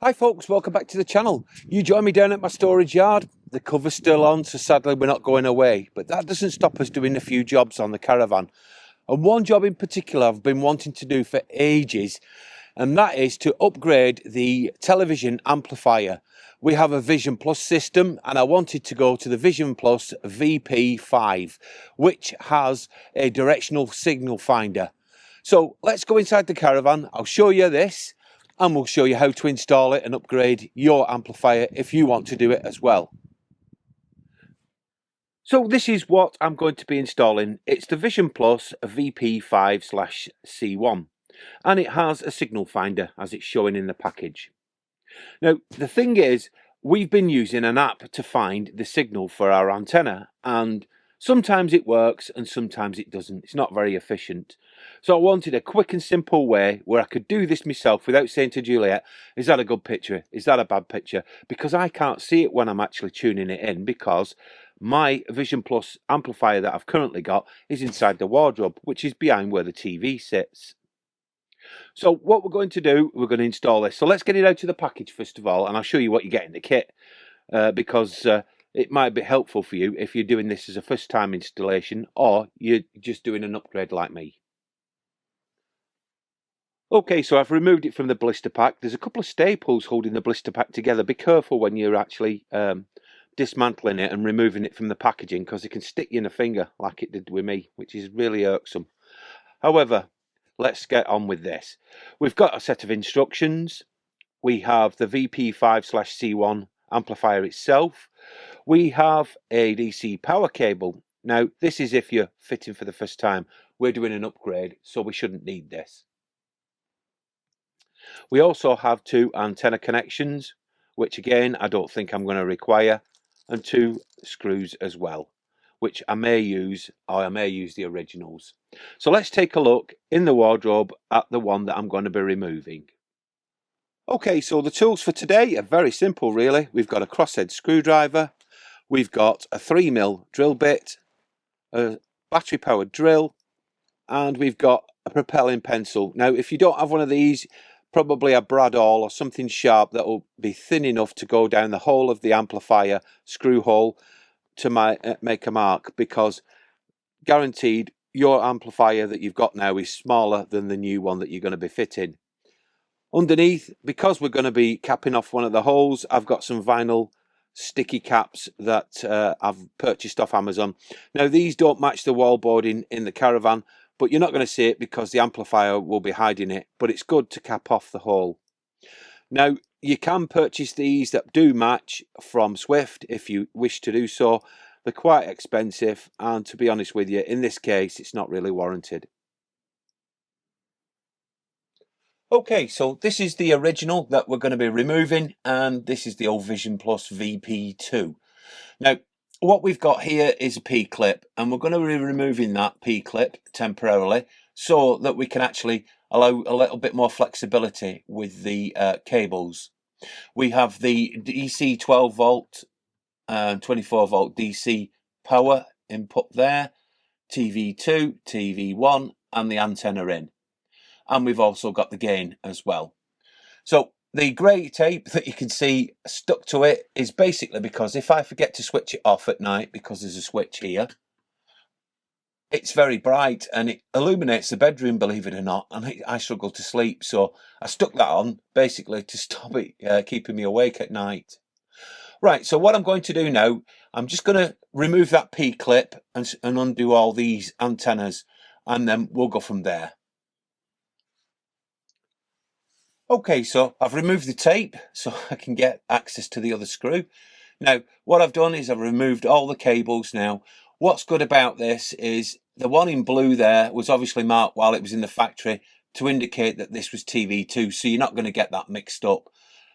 Hi folks, welcome back to the channel. You join me down at my storage yard. The cover's still on, so sadly we're not going away. But that doesn't stop us doing a few jobs on the caravan. And one job in particular I've been wanting to do for ages, and that is to upgrade the television amplifier. We have a Vision Plus system, and I wanted to go to the Vision Plus VP5, which has a directional signal finder. So let's go inside the caravan. I'll show you this, and we'll show you how to install it and upgrade your amplifier if you want to do it as well. So this is what I'm going to be installing. It's the Vision Plus VP5/C1, and it has a signal finder as it's showing in the package. Now the thing is, we've been using an app to find the signal for our antenna, and sometimes it works and sometimes it doesn't. It's not very efficient. So I wanted a quick and simple way where I could do this myself without saying to Juliet, is that a good picture? Is that a bad picture? Because I can't see it when I'm actually tuning it in, because my Vision Plus amplifier that I've currently got is inside the wardrobe, which is behind where the TV sits. So what we're going to do, we're going to install this. So let's get it out of the package first of all, and I'll show you what you get in the kit, because it might be helpful for you if you're doing this as a first time installation, or you're just doing an upgrade like me. Okay, so I've removed it from the blister pack. There's a couple of staples holding the blister pack together. Be careful when you're actually dismantling it and removing it from the packaging, because it can stick you in the finger like it did with me, which is really irksome. However, let's get on with this. We've got a set of instructions. We have the VP5/C1 amplifier itself. We have a DC power cable. Now, this is if you're fitting for the first time. We're doing an upgrade, so we shouldn't need this. We also have two antenna connections, which again, I don't think I'm going to require, and two screws as well, which I may use, or I may use the originals. So let's take a look in the wardrobe at the one that I'm going to be removing. Okay, so the tools for today are very simple really. We've got a crosshead screwdriver, we've got a 3mm drill bit, a battery powered drill, and we've got a propelling pencil. Now if you don't have one of these, probably a brad awl or something sharp that will be thin enough to go down the whole of the amplifier screw hole to make a mark, because guaranteed your amplifier that you've got now is smaller than the new one that you're going to be fitting. Underneath, because we're going to be capping off one of the holes, I've got some vinyl sticky caps that I've purchased off Amazon. Now these don't match the wall boarding in the caravan, but you're not going to see it because the amplifier will be hiding it, but it's good to cap off the hole. Now you can purchase these that do match from Swift if you wish to do so. They're quite expensive, and to be honest with you, in this case it's not really warranted. Okay, so this is the original that we're going to be removing, and this is the old Vision Plus VP2. Now what we've got here is a P-clip, and we're going to be removing that P-clip temporarily so that we can actually allow a little bit more flexibility with the cables. We have the DC 12 volt and 24 volt DC power input there, TV2, TV1, and the antenna in. And we've also got the gain as well. So the grey tape that you can see stuck to it is basically because if I forget to switch it off at night, because there's a switch here, it's very bright and it illuminates the bedroom, believe it or not, and I struggle to sleep. So I stuck that on basically to stop it keeping me awake at night. Right, so what I'm going to do now, I'm just going to remove that P-clip and undo all these antennas, and then we'll go from there. Okay, so I've removed the tape so I can get access to the other screw. Now, what I've done is I've removed all the cables now. What's good about this is the one in blue there was obviously marked while it was in the factory to indicate that this was TV2, so you're not going to get that mixed up.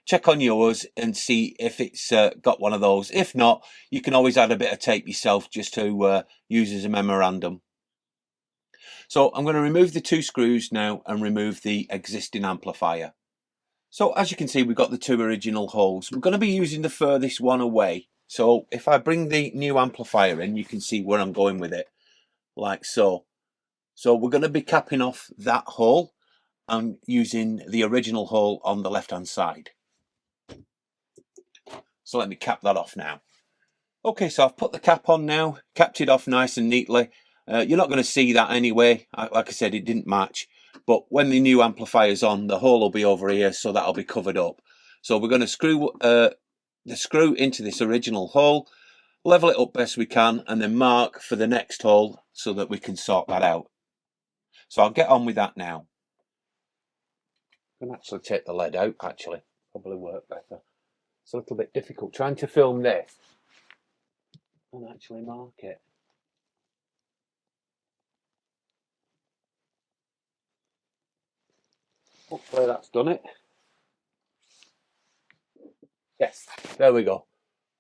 Check on yours and see if it's got one of those. If not, you can always add a bit of tape yourself just to use as a memorandum. So I'm going to remove the two screws now and remove the existing amplifier. So as you can see, we've got the two original holes. We're going to be using the furthest one away. So if I bring the new amplifier in, you can see where I'm going with it, like so. So we're going to be capping off that hole and using the original hole on the left hand side. So let me cap that off now. Okay, so I've put the cap on now, capped it off nice and neatly. You're not going to see that anyway. Like I said, it didn't match. But when the new amplifier's on, the hole will be over here, so that'll be covered up. So we're going to screw the screw into this original hole, level it up best we can, and then mark for the next hole so that we can sort that out. So I'll get on with that now. I can actually take the lead out, actually. Probably work better. It's a little bit difficult trying to film this and actually mark it. Hopefully that's done it. Yes, there we go.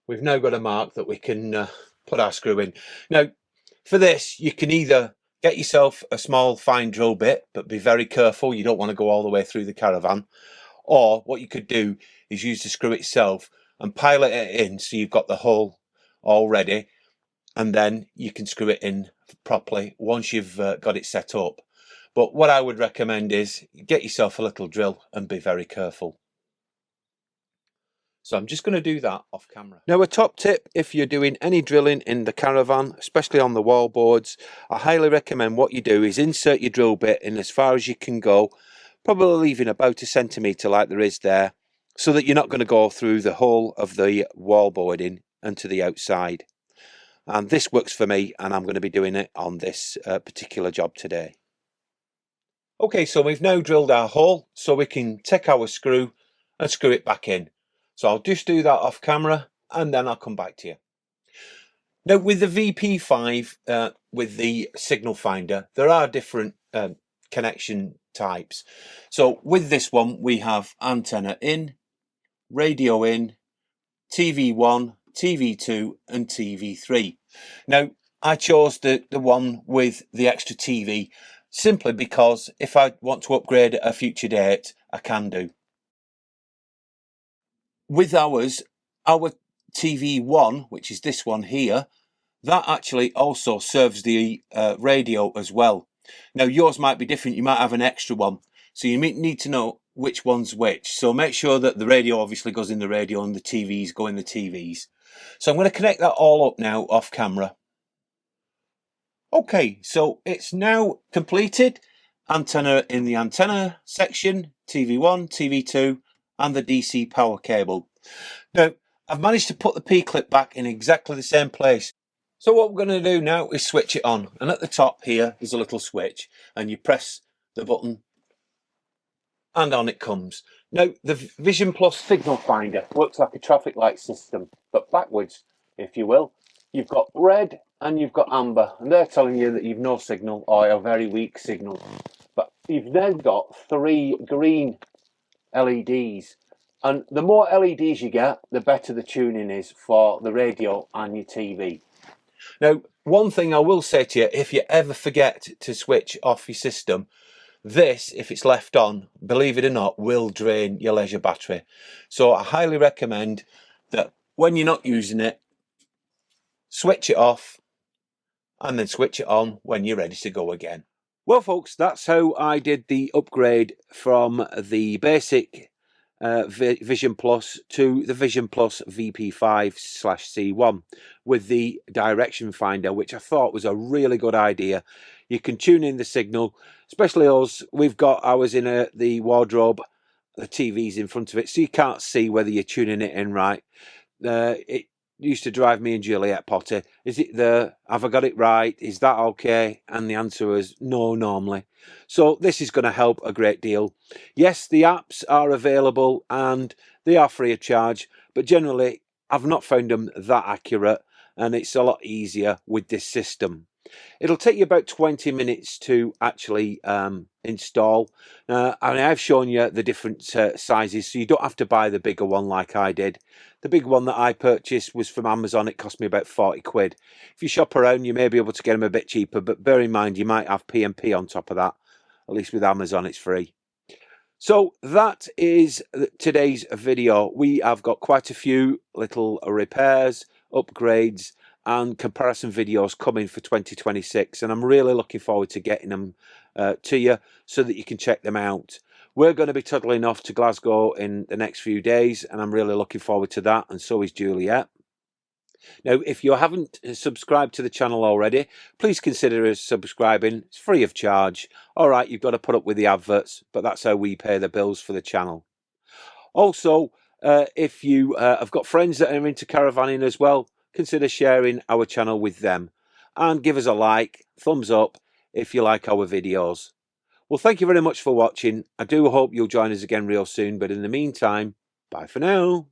We've now got a mark that we can put our screw in. Now, for this, you can either get yourself a small fine drill bit, but be very careful. You don't want to go all the way through the Caravan. Or what you could do is use the screw itself and pilot it in so you've got the hole all ready, and then you can screw it in properly once you've got it set up. But what I would recommend is get yourself a little drill and be very careful. So I'm just going to do that off camera. Now, a top tip, if you're doing any drilling in the Caravan, especially on the wall boards, I highly recommend what you do is insert your drill bit in as far as you can go, probably leaving about 1 centimetre like there is there, so that you're not going to go through the whole of the wall boarding and to the outside. And this works for me, and I'm going to be doing it on this particular job today. Okay, so we've now drilled our hole, so we can take our screw and screw it back in. So I'll just do that off camera and then I'll come back to you. Now, with the VP5, with the signal finder, there are different connection types. So with this one, we have antenna in, radio in, TV1, TV2 and TV3. Now, I chose the one with the extra TV simply because if I want to upgrade at a future date, I can do. With ours, our TV1, which is this one here, that actually also serves the radio as well. Now, yours might be different. You might have an extra one. So you need to know which one's which. So make sure that the radio obviously goes in the radio and the TVs go in the TVs. So I'm going to connect that all up now off camera. Okay, so it's now completed. Antenna in the antenna section, TV1, TV2, and the DC power cable. Now, I've managed to put the P-clip back in exactly the same place. So what we're going to do now is switch it on. And at the top here is a little switch. And you press the button and on it comes. Now, the Vision Plus signal finder works like a traffic light system, but backwards, if you will. You've got red and you've got amber. And they're telling you that you've no signal or a very weak signal. But you've then got 3 green LEDs. And the more LEDs you get, the better the tuning is for the radio and your TV. Now, one thing I will say to you, if you ever forget to switch off your system, this, if it's left on, believe it or not, will drain your leisure battery. So I highly recommend that when you're not using it, switch it off and then switch it on when you're ready to go again. Well, folks, that's how I did the upgrade from the basic Vision Plus to the Vision Plus VP5/C1 with the direction finder, which I thought was a really good idea. You can tune in the signal, especially us. We've got ours in the wardrobe, the TV's in front of it, so you can't see whether you're tuning it in right. It used to drive me and Juliet potty. Is it there? Have I got it right? Is that okay? And the answer was no, normally. So this is going to help a great deal. Yes, the apps are available and they are free of charge, but generally I've not found them that accurate, and it's a lot easier with this system. It'll take you about 20 minutes to actually install. And I've shown you the different sizes, so you don't have to buy the bigger one like I did. The big one that I purchased was from Amazon. It cost me about 40 quid. If you shop around, you may be able to get them a bit cheaper, but bear in mind, you might have P&P on top of that. At least with Amazon, it's free. So that is today's video. We have got quite a few little repairs, upgrades, and comparison videos coming for 2026, and I'm really looking forward to getting them to you so that you can check them out. We're going to be toddling off to Glasgow in the next few days, and I'm really looking forward to that, and so is Juliet. Now, if you haven't subscribed to the channel already, please consider subscribing. It's free of charge. All right, you've got to put up with the adverts, but that's how we pay the bills for the channel. Also, if you have got friends that are into caravanning as well, consider sharing our channel with them. And give us a like, thumbs up if you like our videos. Well, thank you very much for watching. I do hope you'll join us again real soon, but in the meantime, bye for now.